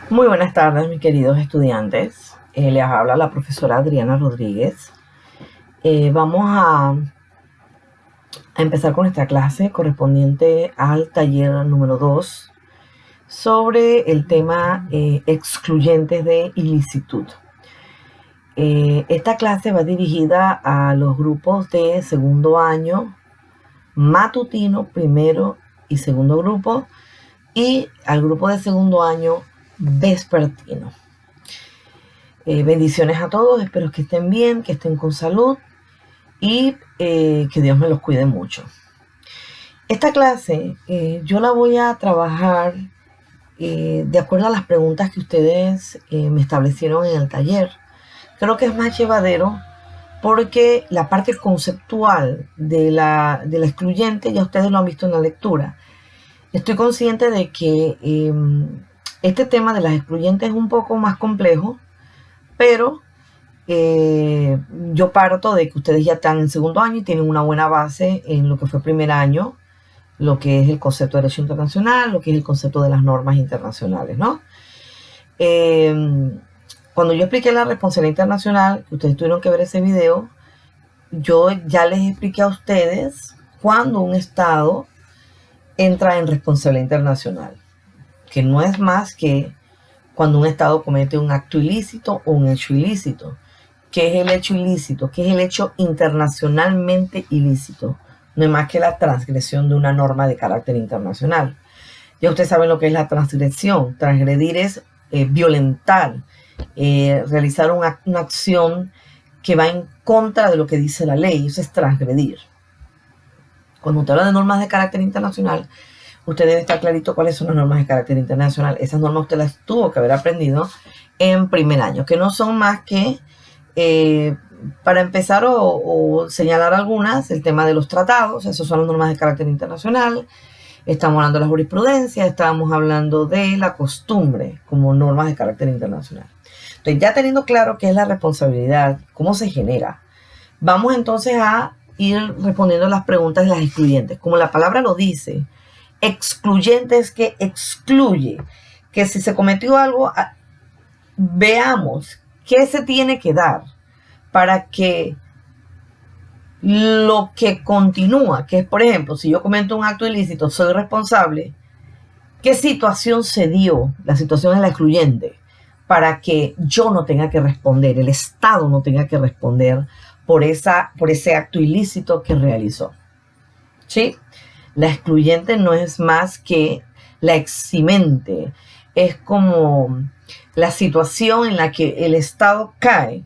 Muy buenas tardes, mis queridos estudiantes. Les habla la profesora Adriana Rodríguez. Vamos a empezar con esta clase correspondiente al taller número 2 sobre el tema excluyentes de ilicitud. Esta clase va dirigida a los grupos de segundo año, matutino, primero y segundo grupo, y al grupo de segundo año vespertino. Bendiciones a todos, espero que estén bien, que estén con salud y que Dios me los cuide mucho. Esta clase yo la voy a trabajar de acuerdo a las preguntas que ustedes me establecieron en el taller. Creo que es más llevadero porque la parte conceptual de la excluyente ya ustedes lo han visto en la lectura. Estoy consciente de que este tema de las excluyentes es un poco más complejo, pero yo parto de que ustedes ya están en segundo año y tienen una buena base en lo que fue primer año, lo que es el concepto de derecho internacional, lo que es el concepto de las normas internacionales, ¿no? Cuando yo expliqué la responsabilidad internacional, ustedes tuvieron que ver ese video, yo ya les expliqué a ustedes cuando un Estado entra en responsabilidad internacional, que no es más que cuando un Estado comete un acto ilícito o un hecho ilícito. ¿Qué es el hecho ilícito? ¿Qué es el hecho internacionalmente ilícito? No es más que la transgresión de una norma de carácter internacional. Ya ustedes saben lo que es la transgresión. Transgredir es violentar, realizar una acción que va en contra de lo que dice la ley. Eso es transgredir. Cuando usted habla de normas de carácter internacional, usted debe estar clarito cuáles son las normas de carácter internacional. Esas normas usted las tuvo que haber aprendido en primer año, que no son más que, para empezar o señalar algunas, el tema de los tratados. Esas son las normas de carácter internacional. Estamos hablando de la jurisprudencia, estamos hablando de la costumbre como normas de carácter internacional. Entonces, ya teniendo claro qué es la responsabilidad, cómo se genera, vamos entonces a ir respondiendo las preguntas de las excluyentes. Como la palabra lo dice, excluyente es que excluye, que si se cometió algo, veamos qué se tiene que dar para que lo que continúa, que es, por ejemplo, si yo cometo un acto ilícito, soy responsable, ¿qué situación se dio? La situación es la excluyente, para que yo no tenga que responder, el Estado no tenga que responder por ese acto ilícito que realizó. ¿Sí? La excluyente no es más que la eximente, es como la situación en la que el Estado cae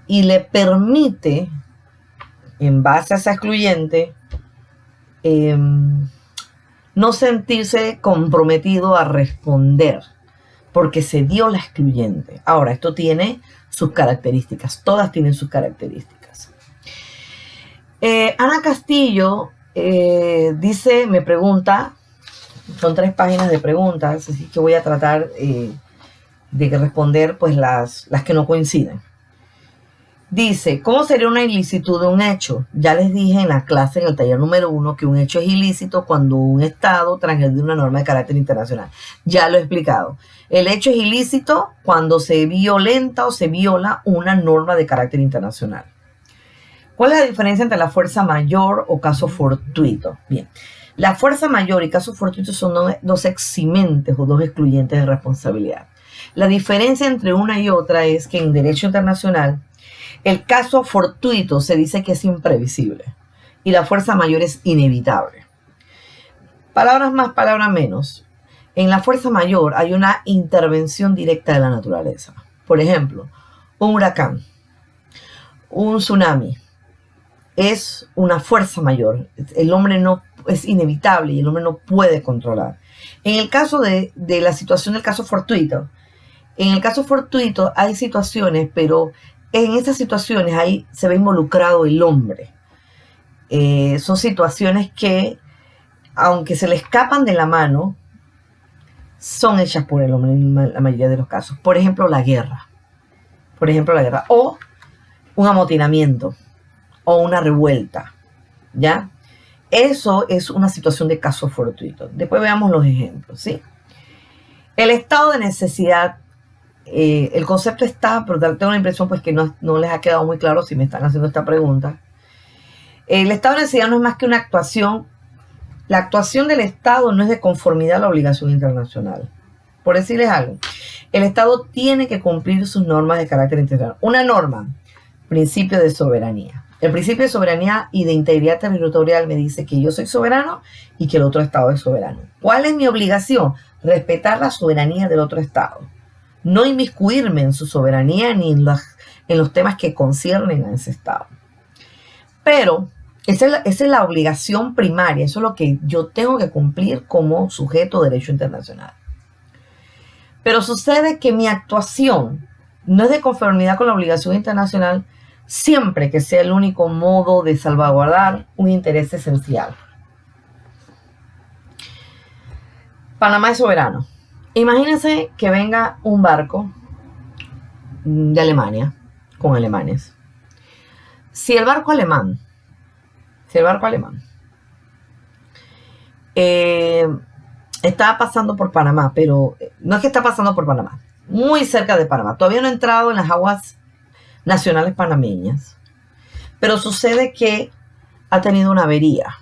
y le permite, en base a esa excluyente, no sentirse comprometido a responder, porque se dio la excluyente. Ahora, esto tiene sus características, todas tienen sus características. Ana Castillo dice, me pregunta, son 3 páginas de preguntas, así que voy a tratar de responder pues las que no coinciden. Dice, ¿cómo sería una ilicitud de un hecho? Ya les dije en la clase, en el taller número 1, que un hecho es ilícito cuando un Estado transgrede una norma de carácter internacional. Ya lo he explicado. El hecho es ilícito cuando se violenta o se viola una norma de carácter internacional. ¿Cuál es la diferencia entre la fuerza mayor o caso fortuito? Bien, la fuerza mayor y caso fortuito son dos eximentes o dos excluyentes de responsabilidad. La diferencia entre una y otra es que en derecho internacional, el caso fortuito se dice que es imprevisible y la fuerza mayor es inevitable. Palabras más, palabras menos. En la fuerza mayor hay una intervención directa de la naturaleza. Por ejemplo, un huracán, un tsunami, es una fuerza mayor. El hombre no es inevitable y el hombre no puede controlar. En el caso de la situación del caso fortuito, hay situaciones, pero en esas situaciones ahí se ve involucrado el hombre. Son situaciones que, aunque se le escapan de la mano, son hechas por el hombre en la mayoría de los casos. Por ejemplo, la guerra. O un amotinamiento. O una revuelta. ¿Ya? Eso es una situación de caso fortuito. Después veamos los ejemplos, ¿sí? El estado de necesidad, el concepto está, pero tengo la impresión pues que no les ha quedado muy claro si me están haciendo esta pregunta. El estado de necesidad no es más que una actuación. La actuación del Estado no es de conformidad a la obligación internacional. Por decirles algo, el Estado tiene que cumplir sus normas de carácter internacional. Una norma, principio de soberanía. El principio de soberanía y de integridad territorial me dice que yo soy soberano y que el otro Estado es soberano. ¿Cuál es mi obligación? Respetar la soberanía del otro Estado. No inmiscuirme en su soberanía ni en los temas que conciernen a ese Estado. Pero esa es la obligación primaria, eso es lo que yo tengo que cumplir como sujeto de derecho internacional. Pero sucede que mi actuación no es de conformidad con la obligación internacional siempre que sea el único modo de salvaguardar un interés esencial. Panamá es soberano. Imagínense que venga un barco de Alemania, con alemanes. Si el barco alemán está pasando por Panamá, pero no es que está pasando por Panamá, muy cerca de Panamá. Todavía no ha entrado en las aguas nacionales panameñas, pero sucede que ha tenido una avería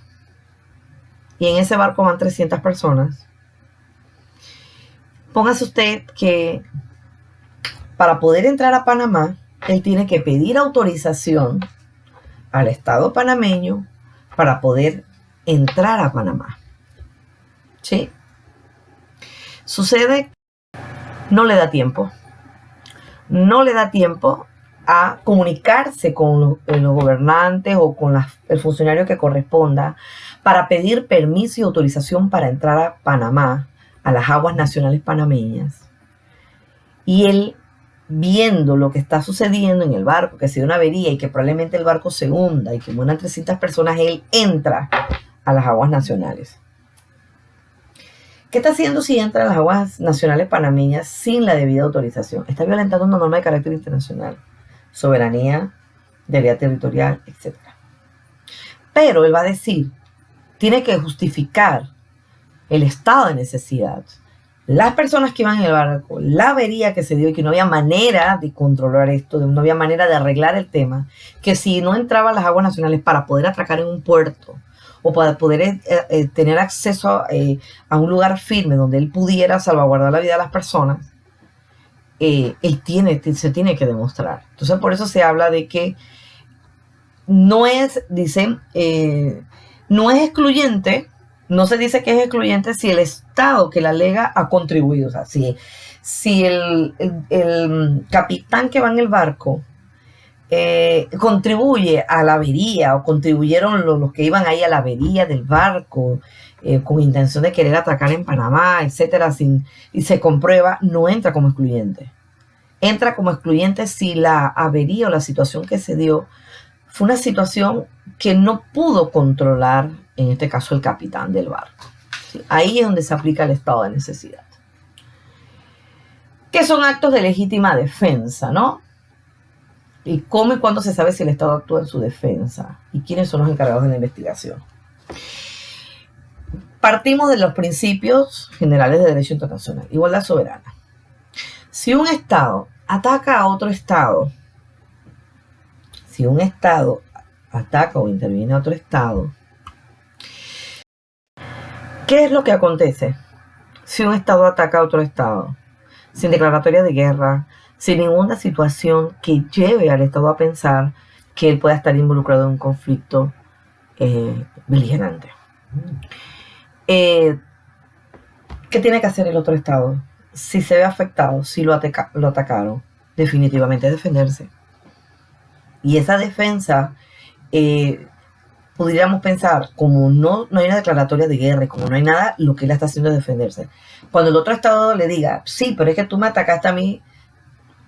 y en ese barco van 300 personas. Póngase usted que para poder entrar a Panamá, él tiene que pedir autorización al Estado panameño para poder entrar a Panamá. ¿Sí? Sucede, no le da tiempo. No le da tiempo a comunicarse con los gobernantes o con el funcionario que corresponda para pedir permiso y autorización para entrar a Panamá, a las aguas nacionales panameñas. Y él, viendo lo que está sucediendo en el barco, que ha sido una avería y que probablemente el barco se hunda y que mueran 300 personas, él entra a las aguas nacionales. ¿Qué está haciendo si entra a las aguas nacionales panameñas sin la debida autorización? Está violentando una norma de carácter internacional, soberanía, integridad territorial, etc. Pero él va a decir, tiene que justificar el estado de necesidad, las personas que iban en el barco, la avería que se dio y que no había manera de controlar esto, no había manera de arreglar el tema, que si no entraba a las aguas nacionales para poder atracar en un puerto o para poder tener acceso a un lugar firme donde él pudiera salvaguardar la vida de las personas, él se tiene que demostrar. Entonces por eso se habla de que no es, dicen, no es excluyente. No se dice que es excluyente si el Estado que la alega ha contribuido. O sea, si el capitán que va en el barco contribuye a la avería o contribuyeron los que iban ahí a la avería del barco con intención de querer atracar en Panamá, etcétera, y se comprueba, no entra como excluyente. Entra como excluyente si la avería o la situación que se dio fue una situación que no pudo controlar, en este caso, el capitán del barco. ¿Sí? Ahí es donde se aplica el estado de necesidad. ¿Qué son actos de legítima defensa, no? Y cómo y cuándo se sabe si el Estado actúa en su defensa y quiénes son los encargados de la investigación. Partimos de los principios generales de derecho internacional. Igualdad soberana. Si un Estado ataca a otro Estado, si un Estado ataca o interviene a otro Estado, ¿qué es lo que acontece si un Estado ataca a otro Estado? Sin declaratoria de guerra, sin ninguna situación que lleve al Estado a pensar que él pueda estar involucrado en un conflicto beligerante. ¿Qué tiene que hacer el otro Estado? Si se ve afectado, si lo atacaron, definitivamente defenderse. Y esa defensa, podríamos pensar, como no hay una declaratoria de guerra, como no hay nada, lo que él está haciendo es defenderse. Cuando el otro Estado le diga, sí, pero es que tú me atacaste a mí,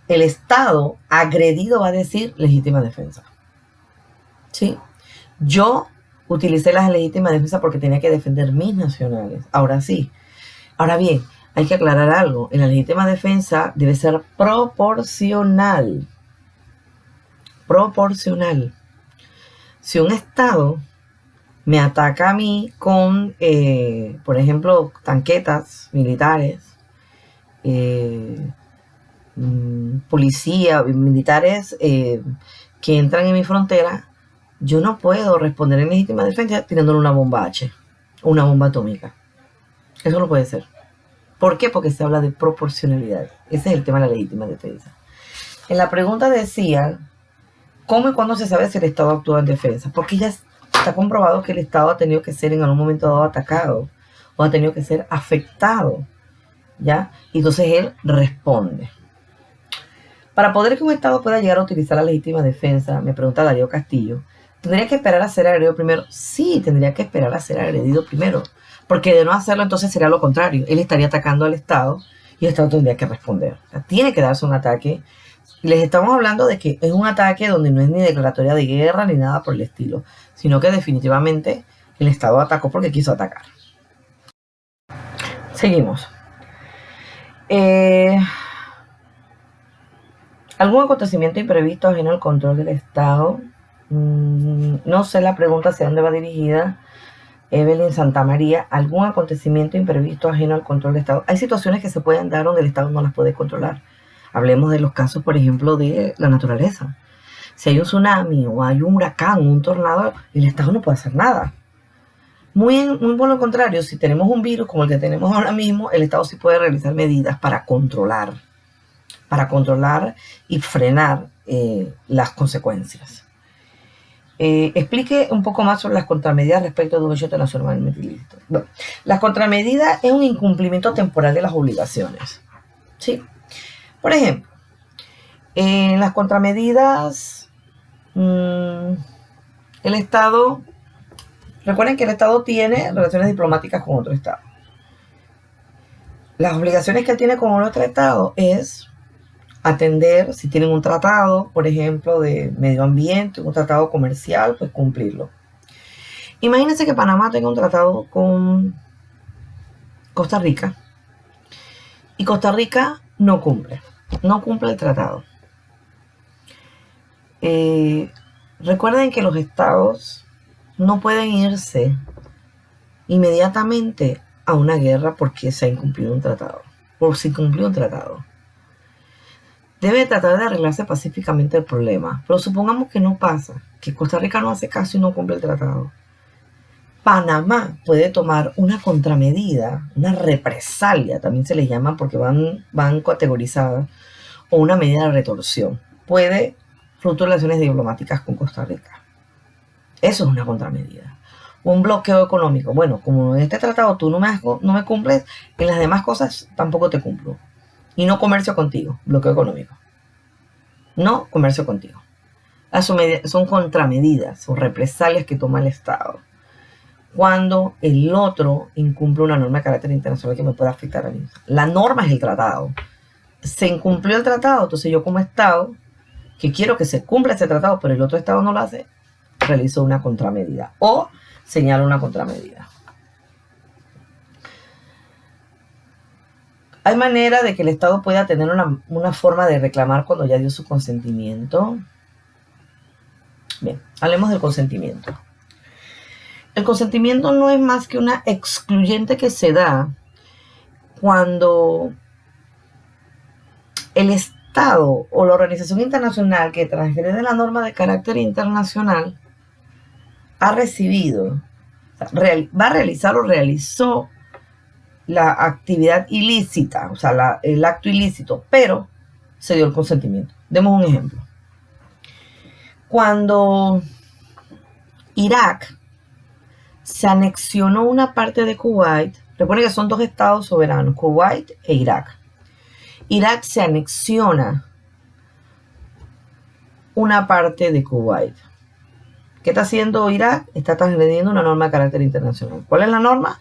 el Estado agredido va a decir legítima defensa. ¿Sí? Yo utilicé la legítima defensa porque tenía que defender mis nacionales. Ahora sí. Ahora bien, hay que aclarar algo. En la legítima defensa debe ser proporcional. Proporcional. Si un Estado me ataca a mí con, por ejemplo, tanquetas militares policía, militares que entran en mi frontera, yo no puedo responder en legítima defensa tirándole una bomba H, una bomba atómica. Eso no puede ser. ¿Por qué? Porque se habla de proporcionalidad. Ese es el tema de la legítima defensa. En la pregunta decía, ¿cómo y cuándo se sabe si el Estado actúa en defensa? Porque ya está comprobado que el Estado ha tenido que ser en algún momento dado atacado o ha tenido que ser afectado, ¿ya? Y entonces él responde. Para poder que un Estado pueda llegar a utilizar la legítima defensa, me pregunta Darío Castillo, ¿tendría que esperar a ser agredido primero? Sí, tendría que esperar a ser agredido primero, porque de no hacerlo entonces sería lo contrario. Él estaría atacando al Estado y el Estado tendría que responder. O sea, tiene que darse un ataque. Y les estamos hablando de que es un ataque donde no es ni declaratoria de guerra ni nada por el estilo, sino que definitivamente el Estado atacó porque quiso atacar. Seguimos. ¿Algún acontecimiento imprevisto ajeno al control del Estado? No sé la pregunta hacia dónde va dirigida. Evelyn Santamaría, ¿algún acontecimiento imprevisto ajeno al control del Estado? Hay situaciones que se pueden dar donde el Estado no las puede controlar. Hablemos de los casos, por ejemplo, de la naturaleza. Si hay un tsunami o hay un huracán, un tornado, el Estado no puede hacer nada. Muy por lo contrario, si tenemos un virus como el que tenemos ahora mismo, el Estado sí puede realizar medidas para controlar y frenar las consecuencias. Explique un poco más sobre las contramedidas respecto de un hecho internacionalmente ilícito. Bueno, las contramedidas es un incumplimiento temporal de las obligaciones. ¿Sí? Por ejemplo, en las contramedidas, el Estado, recuerden que el Estado tiene relaciones diplomáticas con otro Estado. Las obligaciones que él tiene con otro Estado es atender, si tienen un tratado, por ejemplo, de medio ambiente, un tratado comercial, pues cumplirlo. Imagínense que Panamá tenga un tratado con Costa Rica y Costa Rica no cumple el tratado. Recuerden que los estados no pueden irse inmediatamente a una guerra porque se ha incumplido un tratado, por si incumplió un tratado. Debe tratar de arreglarse pacíficamente el problema, pero supongamos que no pasa, que Costa Rica no hace caso y no cumple el tratado. Panamá puede tomar una contramedida, una represalia, también se le llaman porque van categorizadas, o una medida de retorsión. Puede fruto de relaciones diplomáticas con Costa Rica. Eso es una contramedida. Un bloqueo económico. Bueno, como en este tratado tú no me cumples, en las demás cosas tampoco te cumplo. Y no comercio contigo, bloqueo económico. No comercio contigo. Son contramedidas, son represalias que toma el Estado. Cuando el otro incumple una norma de carácter internacional que me pueda afectar a mí. La norma es el tratado. Se incumplió el tratado, entonces yo como Estado, que quiero que se cumpla ese tratado, pero el otro Estado no lo hace, realizo una contramedida o señalo una contramedida. ¿Hay manera de que el Estado pueda tener una forma de reclamar cuando ya dio su consentimiento? Bien, hablemos del consentimiento. El consentimiento no es más que una excluyente que se da cuando el Estado o la organización internacional que transgrede la norma de carácter internacional ha recibido, va a realizar o realizó la actividad ilícita, o sea, el acto ilícito, pero se dio el consentimiento. Demos un ejemplo. Cuando Irak se anexionó una parte de Kuwait, recuerden que son dos estados soberanos, Kuwait e Irak. Irak se anexiona una parte de Kuwait. ¿Qué está haciendo Irak? Está transgrediendo una norma de carácter internacional. ¿Cuál es la norma?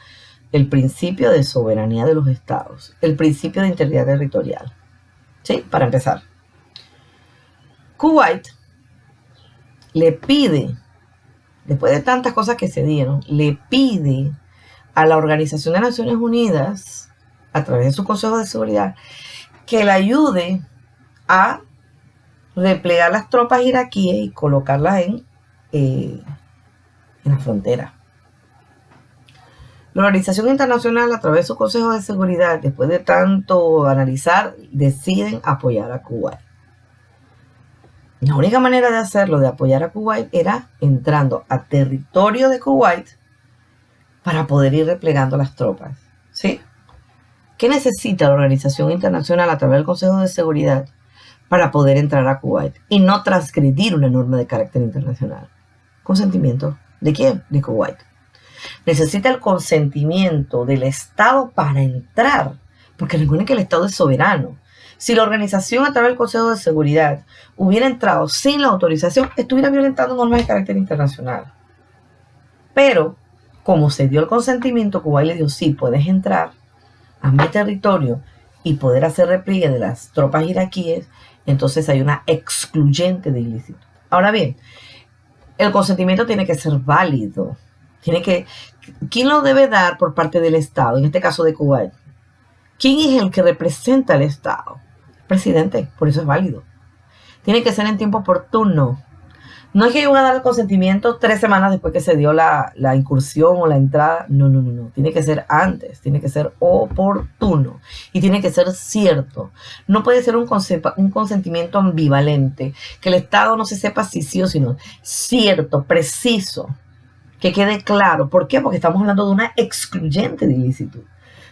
El principio de soberanía de los estados, el principio de integridad territorial. ¿Sí? Para empezar. Kuwait le pide, después de tantas cosas que se dieron, le pide a la Organización de Naciones Unidas, a través de su Consejo de Seguridad, que le ayude a replegar las tropas iraquíes y colocarlas en la frontera. La organización internacional, a través de su Consejo de Seguridad, después de tanto analizar, deciden apoyar a Kuwait. La única manera de hacerlo, de apoyar a Kuwait, era entrando a territorio de Kuwait para poder ir replegando las tropas. ¿Sí? ¿Qué necesita la organización internacional a través del Consejo de Seguridad para poder entrar a Kuwait y no transgredir una norma de carácter internacional? ¿Consentimiento? ¿De quién? De Kuwait. Necesita el consentimiento del Estado para entrar, porque recuerden que el Estado es soberano. Si la organización a través del Consejo de Seguridad hubiera entrado sin la autorización, estuviera violentando normas de carácter internacional. Pero, como se dio el consentimiento, Kuwait le dijo, sí, puedes entrar a mi territorio y poder hacer repliegue de las tropas iraquíes, entonces hay una excluyente de ilícito. Ahora bien, el consentimiento tiene que ser válido. ¿Quién lo debe dar por parte del Estado? En este caso de Kuwait. ¿Quién es el que representa al Estado? El presidente, por eso es válido. Tiene que ser en tiempo oportuno. No es que yo voy a dar el consentimiento 3 semanas después que se dio la incursión o la entrada. No. Tiene que ser antes. Tiene que ser oportuno. Y tiene que ser cierto. No puede ser un consentimiento ambivalente. Que el Estado no se sepa si sí o si no. Cierto, preciso. Que quede claro. ¿Por qué? Porque estamos hablando de una excluyente de ilícito.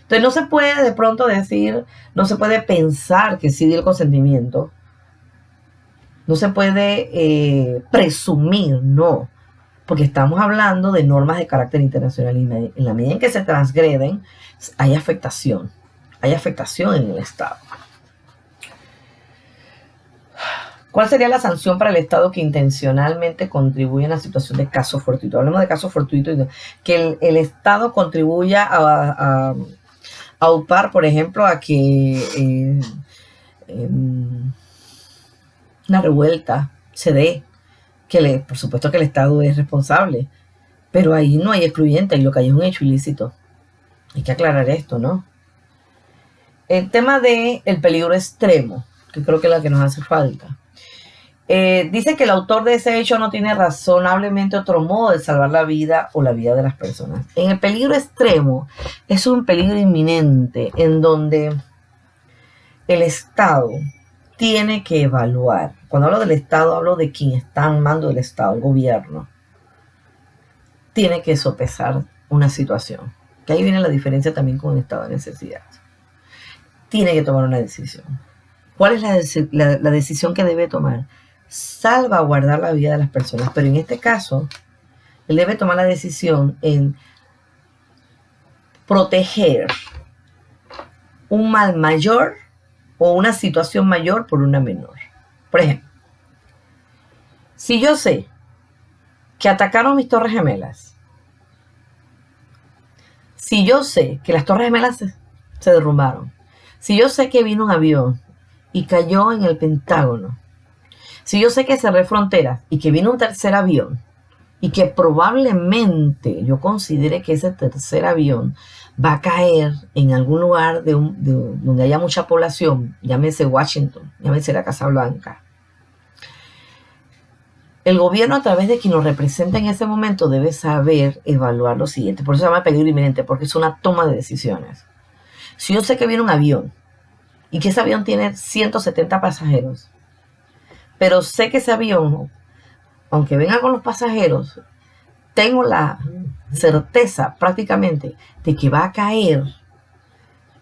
Entonces no se puede de pronto decir, no se puede pensar que sí dio el consentimiento. No se puede presumir, no. Porque estamos hablando de normas de carácter internacional y en la medida en que se transgreden, hay afectación. Hay afectación en el Estado. ¿Cuál sería la sanción para el Estado que intencionalmente contribuye a una situación de caso fortuito? Hablemos de caso fortuito. Que el Estado contribuya a upar, por ejemplo, a que una revuelta se dé. Por supuesto que el Estado es responsable. Pero ahí no hay excluyente. Y lo que hay es un hecho ilícito. Hay que aclarar esto, ¿no? El tema del peligro extremo, que creo que es la que nos hace falta. Dice que el autor de ese hecho no tiene razonablemente otro modo de salvar la vida o la vida de las personas. En el peligro extremo es un peligro inminente en donde el Estado tiene que evaluar. Cuando hablo del Estado, hablo de quien está al mando del Estado, el gobierno. Tiene que sopesar una situación. Que ahí viene la diferencia también con el estado de necesidad. Tiene que tomar una decisión. ¿Cuál es la decisión que debe tomar? Salvaguardar la vida de las personas. Pero en este caso, él debe tomar la decisión en proteger un mal mayor o una situación mayor por una menor. Por ejemplo, si yo sé que atacaron mis Torres Gemelas, si yo sé que las Torres Gemelas se derrumbaron, si yo sé que vino un avión y cayó en el Pentágono, si yo sé que cerré fronteras y que vino un tercer avión y que probablemente yo considere que ese tercer avión va a caer en algún lugar donde haya mucha población, llámese Washington, llámese la Casa Blanca, el gobierno, a través de quien lo representa en ese momento, debe saber evaluar lo siguiente. Por eso se llama peligro inminente, porque es una toma de decisiones. Si yo sé que viene un avión y que ese avión tiene 170 pasajeros, pero sé que ese avión, aunque venga con los pasajeros, tengo la certeza prácticamente de que va a caer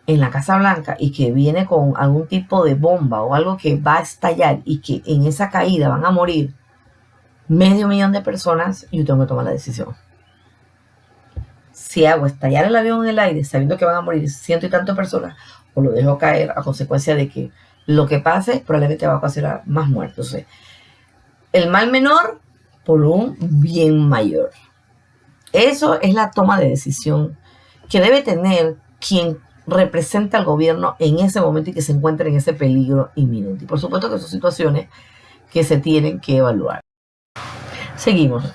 en la Casa Blanca y que viene con algún tipo de bomba o algo que va a estallar y que en esa caída van a morir 500,000 de personas, yo tengo que tomar la decisión. Si hago estallar el avión en el aire sabiendo que van a morir 100 y tantas personas, o lo dejo caer a consecuencia de que lo que pase probablemente va a ocasionar más muertos. O sea, el mal menor por un bien mayor. Eso es la toma de decisión que debe tener quien representa al gobierno en ese momento y que se encuentra en ese peligro inminente. Y por supuesto que son situaciones que se tienen que evaluar. Seguimos.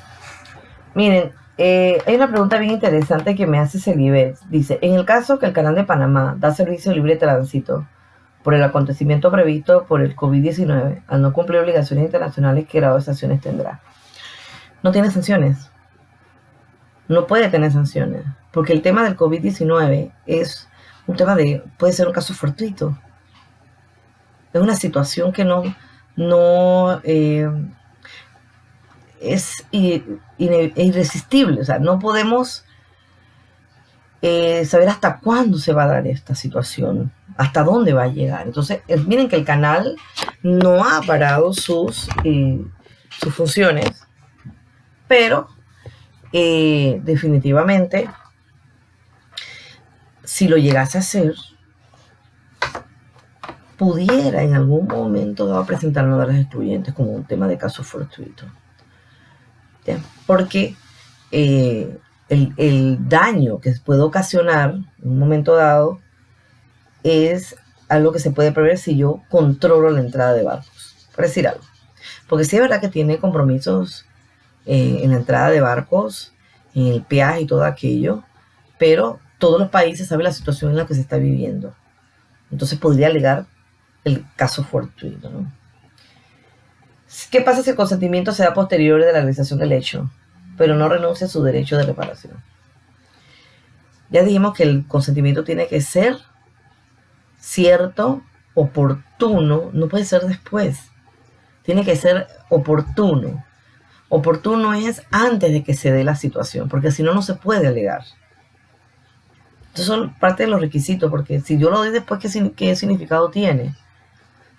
Miren, hay una pregunta bien interesante que me hace Celibet. Dice, en el caso que el Canal de Panamá da servicio de libre tránsito por el acontecimiento previsto por el COVID-19, al no cumplir obligaciones internacionales, ¿qué grado de sanciones tendrá? No tiene sanciones. no puede tener sanciones, porque el tema del COVID-19 es un tema puede ser un caso fortuito. Es una situación que no es irresistible. O sea, no podemos saber hasta cuándo se va a dar esta situación, hasta dónde va a llegar. Entonces, miren que el canal no ha parado sus funciones, pero definitivamente, si lo llegase a hacer, pudiera en algún momento dado presentar notas excluyentes como un tema de caso fortuito. ¿Ya? Porque el daño que puede ocasionar en un momento dado es algo que se puede prever si yo controlo la entrada de barcos, por decir algo. Porque sí es verdad que tiene compromisos en la entrada de barcos, en el peaje y todo aquello, pero todos los países saben la situación en la que se está viviendo. Entonces podría alegar el caso fortuito, ¿no? ¿Qué pasa si el consentimiento se da posterior de la realización del hecho, pero no renuncia a su derecho de reparación? Ya dijimos que el consentimiento tiene que ser cierto, oportuno, no puede ser después. Tiene que ser oportuno. Oportuno es antes de que se dé la situación, porque si no, no se puede alegar. Estos son parte de los requisitos, porque si yo lo doy después, ¿qué significado tiene?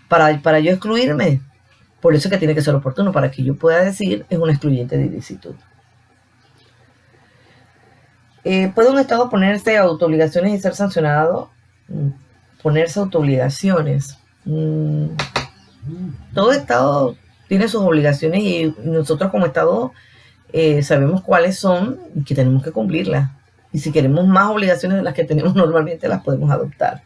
Para yo excluirme, por eso es que tiene que ser oportuno, para que yo pueda decir es una excluyente de ilicitud. ¿Puede un Estado ponerse autoobligaciones y ser sancionado? Ponerse autoobligaciones. Todo Estado tiene sus obligaciones y nosotros como Estado sabemos cuáles son y que tenemos que cumplirlas. Y si queremos más obligaciones de las que tenemos normalmente, las podemos adoptar.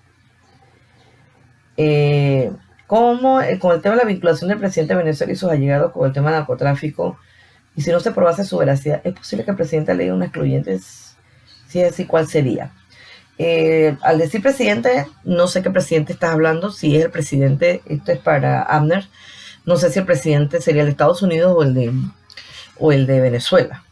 Con el tema de la vinculación del presidente de Venezuela y sus allegados con el tema del narcotráfico, y si no se probase su veracidad, ¿es posible que el presidente lea una excluyente? Si es así, ¿cuál sería? Al decir presidente, no sé qué presidente estás hablando. Si es el presidente, esto es para Abner, no sé si el presidente sería el de Estados Unidos o el de Venezuela,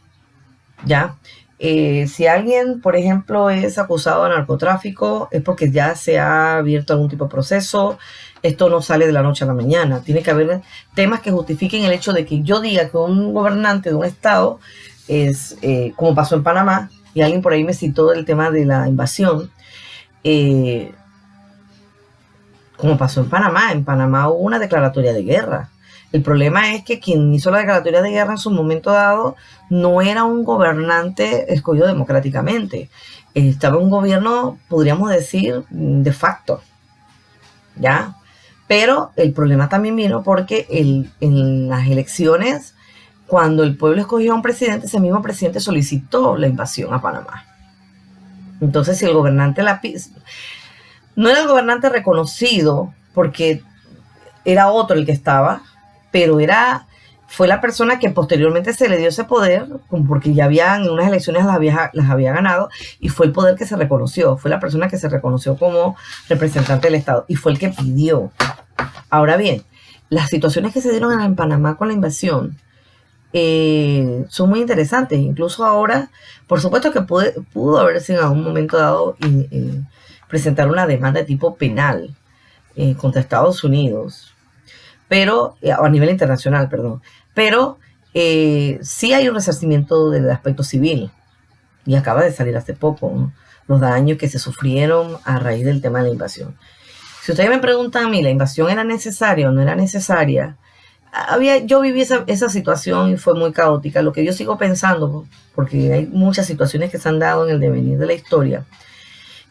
¿ya? Si alguien, por ejemplo, es acusado de narcotráfico, es porque ya se ha abierto algún tipo de proceso. Esto no sale de la noche a la mañana. Tiene que haber temas que justifiquen el hecho de que yo diga que un gobernante de un estado es, como pasó en Panamá, y alguien por ahí me citó el tema de la invasión, como pasó en Panamá hubo una declaratoria de guerra. El problema es que quien hizo la declaratoria de guerra en su momento dado no era un gobernante escogido democráticamente. Estaba un gobierno, podríamos decir, de facto, ¿ya? Pero el problema también vino porque en las elecciones, cuando el pueblo escogió a un presidente, ese mismo presidente solicitó la invasión a Panamá. Entonces, si el gobernante no era el gobernante reconocido porque era otro el que estaba, pero fue la persona que posteriormente se le dio ese poder, porque ya en unas elecciones las había ganado, y fue el poder que se reconoció, fue la persona que se reconoció como representante del Estado, y fue el que pidió. Ahora bien, las situaciones que se dieron en Panamá con la invasión son muy interesantes. Incluso ahora, por supuesto que pudo haberse en algún momento dado presentar una demanda de tipo penal contra Estados Unidos, pero a nivel internacional, perdón. Pero sí hay un resarcimiento del aspecto civil, y acaba de salir hace poco, ¿no? Los daños que se sufrieron a raíz del tema de la invasión. Si ustedes me preguntan a mí, ¿la invasión era necesaria o no era necesaria? Yo viví esa situación y fue muy caótica. Lo que yo sigo pensando, porque hay muchas situaciones que se han dado en el devenir de la historia,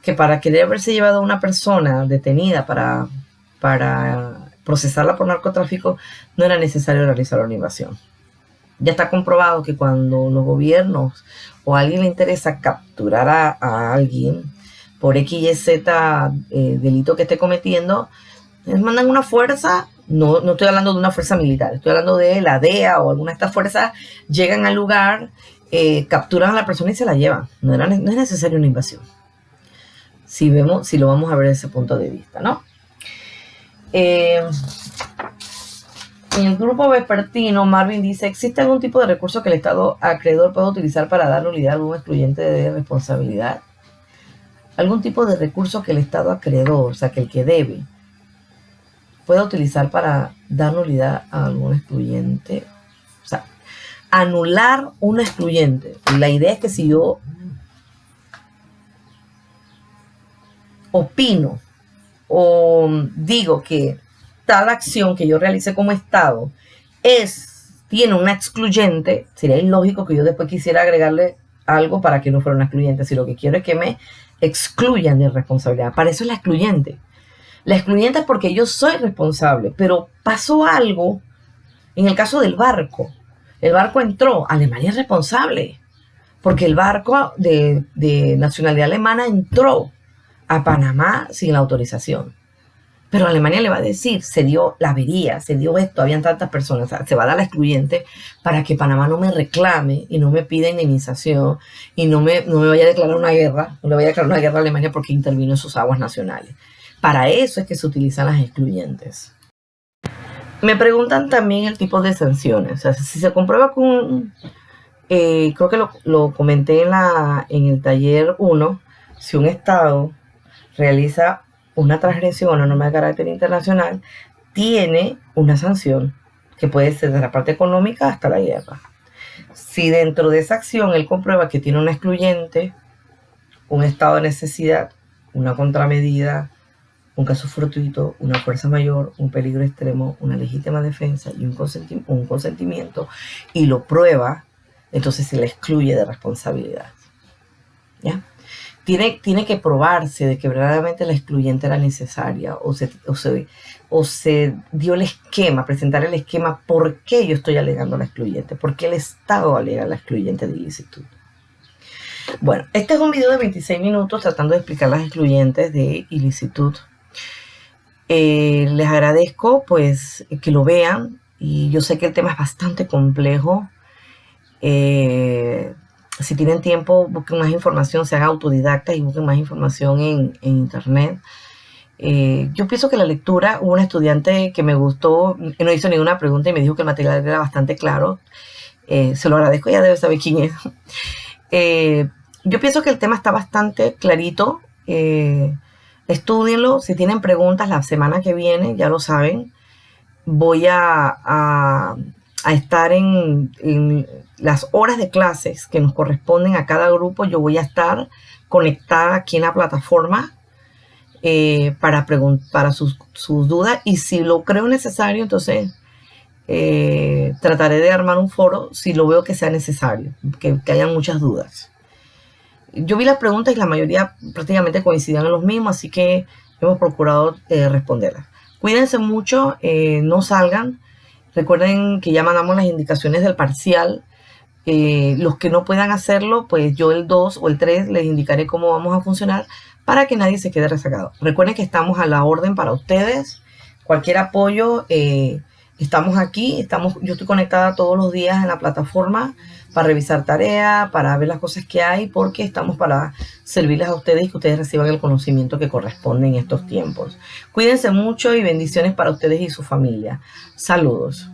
que para querer haberse llevado a una persona detenida para procesarla por narcotráfico, no era necesario realizar una invasión. Ya está comprobado que cuando los gobiernos o a alguien le interesa capturar a alguien por X, Y, Z delito que esté cometiendo, les mandan una fuerza. No estoy hablando de una fuerza militar, estoy hablando de la DEA o alguna de estas fuerzas. Llegan al lugar, capturan a la persona y se la llevan. No es necesaria una invasión. Si lo vamos a ver desde ese punto de vista, ¿no? En el grupo vespertino, Marvin dice, ¿existe algún tipo de recurso que el Estado acreedor pueda utilizar para dar nulidad a algún excluyente de responsabilidad? Algún tipo de recurso que el Estado acreedor, o sea, que el que debe, pueda utilizar para dar nulidad a algún excluyente. O sea, anular un excluyente. La idea es que si yo opino o digo que tal acción que yo realice como Estado tiene una excluyente, sería ilógico que yo después quisiera agregarle algo para que no fuera una excluyente. Si lo que quiero es que me excluyan de responsabilidad. Para eso es la excluyente. La excluyente es porque yo soy responsable, pero pasó algo. En el caso del barco, el barco entró, Alemania es responsable, porque el barco de nacionalidad alemana entró a Panamá sin la autorización. Pero Alemania le va a decir, se dio la avería, se dio esto, habían tantas personas, o sea, se va a dar la excluyente para que Panamá no me reclame y no me pida indemnización y no me vaya a declarar una guerra, no le vaya a declarar una guerra a Alemania porque intervino en sus aguas nacionales. Para eso es que se utilizan las excluyentes. Me preguntan también el tipo de sanciones. O sea, si se comprueba con... creo que lo comenté en el taller 1, si un Estado realiza una transgresión a una norma de carácter internacional, tiene una sanción que puede ser de la parte económica hasta la guerra. Si dentro de esa acción él comprueba que tiene una excluyente, un estado de necesidad, una contramedida, un caso fortuito, una fuerza mayor, un peligro extremo, una legítima defensa y un consentimiento, y lo prueba, entonces se le excluye de responsabilidad. ¿Ya? Tiene que probarse de que verdaderamente la excluyente era necesaria o se dio el esquema, presentar el esquema por qué yo estoy alegando la excluyente, por qué el Estado alega la excluyente de ilicitud. Bueno, este es un video de 26 minutos tratando de explicar las excluyentes de ilicitud. Les agradezco pues que lo vean, y yo sé que el tema es bastante complejo. Si tienen tiempo, busquen más información, sean autodidactas y busquen más información en internet. Yo pienso que la lectura, hubo un estudiante que me gustó, que no hizo ninguna pregunta y me dijo que el material era bastante claro. Se lo agradezco, ya debe saber quién es. Yo pienso que el tema está bastante clarito. Estúdienlo. Si tienen preguntas la semana que viene, ya lo saben. Voy a estar en las horas de clases que nos corresponden a cada grupo. Yo voy a estar conectada aquí en la plataforma para sus dudas, y si lo creo necesario, entonces trataré de armar un foro si lo veo que sea necesario, que hayan muchas dudas. Yo vi las preguntas y la mayoría prácticamente coincidían en los mismos, así que hemos procurado responderlas. Cuídense mucho, no salgan. Recuerden que ya mandamos las indicaciones del parcial. Los que no puedan hacerlo, pues yo el 2 o el 3 les indicaré cómo vamos a funcionar para que nadie se quede rezagado. Recuerden que estamos a la orden para ustedes. Cualquier apoyo, estamos aquí. Yo estoy conectada todos los días en la plataforma para revisar tareas, para ver las cosas que hay, porque estamos para servirles a ustedes y que ustedes reciban el conocimiento que corresponde en estos tiempos. Cuídense mucho y bendiciones para ustedes y su familia. Saludos.